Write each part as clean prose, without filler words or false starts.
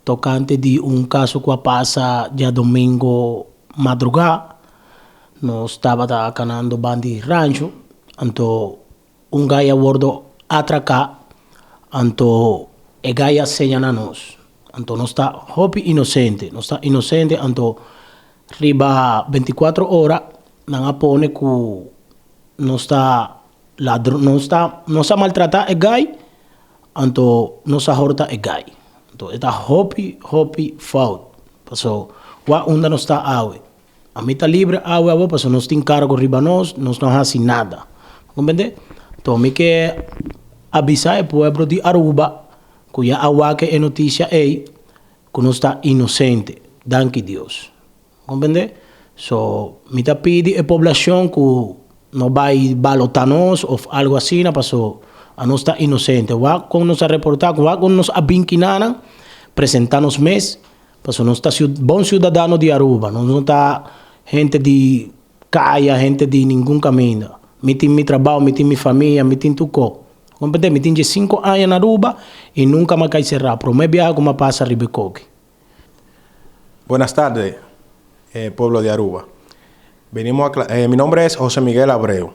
tocante de un caso que pasa ya domingo madrugada. Nos estaba ganando bandi rancho, anto un gaya bordo atracar, anto el gaya señalanos, anto no está inocente, anto riba 24 horas, no pone que no está ladrón, no está maltratar el gay, anto no se horta el gay. Entonces, está hopi fault. Pasó, onda no está agua. A mí está libre agua, pues no está en cargo arriba no hace nada. ¿Comprende? Entonces, me que avisar al pueblo de Aruba, cuya agua que es noticia que no está inocente. Danke Dios. ¿Comprende? So, me está pidiendo a la población que no va a balotarnos o algo así, no pasó. A no estar inocente. Va con nos a reportar, va con nos a vinquinar, presentarnos mes, pues no está buen ciudadano de Aruba, no está gente de calle, gente de ningún camino. Mi trabajo, mi familia, mi tu co. Comprende? Mi 5 años en Aruba y nunca me caí cerrado. Pero me viajo como pasa a Ribecoque. Buenas tardes, pueblo de Aruba. Mi nombre es José Miguel Abreu.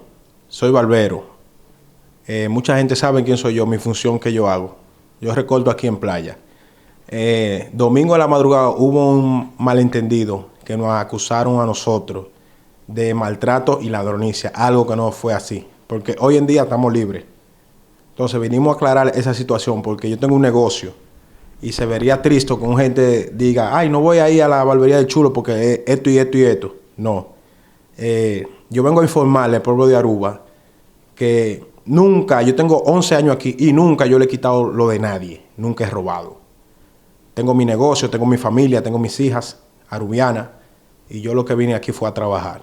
Soy barbero. Mucha gente sabe quién soy yo, mi función que yo hago. Yo recorto aquí en playa. Domingo a la madrugada hubo un malentendido que nos acusaron a nosotros de maltrato y ladronicia, algo que no fue así, porque hoy en día estamos libres. Entonces vinimos a aclarar esa situación porque yo tengo un negocio y se vería triste que una gente diga, ay, no voy a ir a la barbería del Chulo porque esto y esto y esto. No. Yo vengo a informarle al pueblo de Aruba que nunca, yo tengo 11 años aquí y nunca yo le he quitado lo de nadie, nunca he robado. Tengo mi negocio, tengo mi familia, tengo mis hijas arubianas y yo lo que vine aquí fue a trabajar.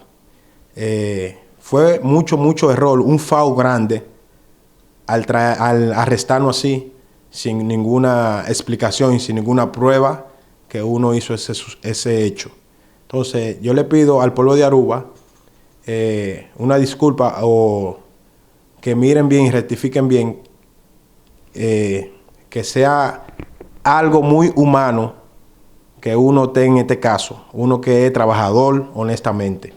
Fue mucho error, un foul grande al arrestarnos así, sin ninguna explicación y sin ninguna prueba que uno hizo ese hecho. Entonces yo le pido al pueblo de Aruba una disculpa o que miren bien y rectifiquen bien, que sea algo muy humano que uno tenga en este caso, uno que es trabajador honestamente.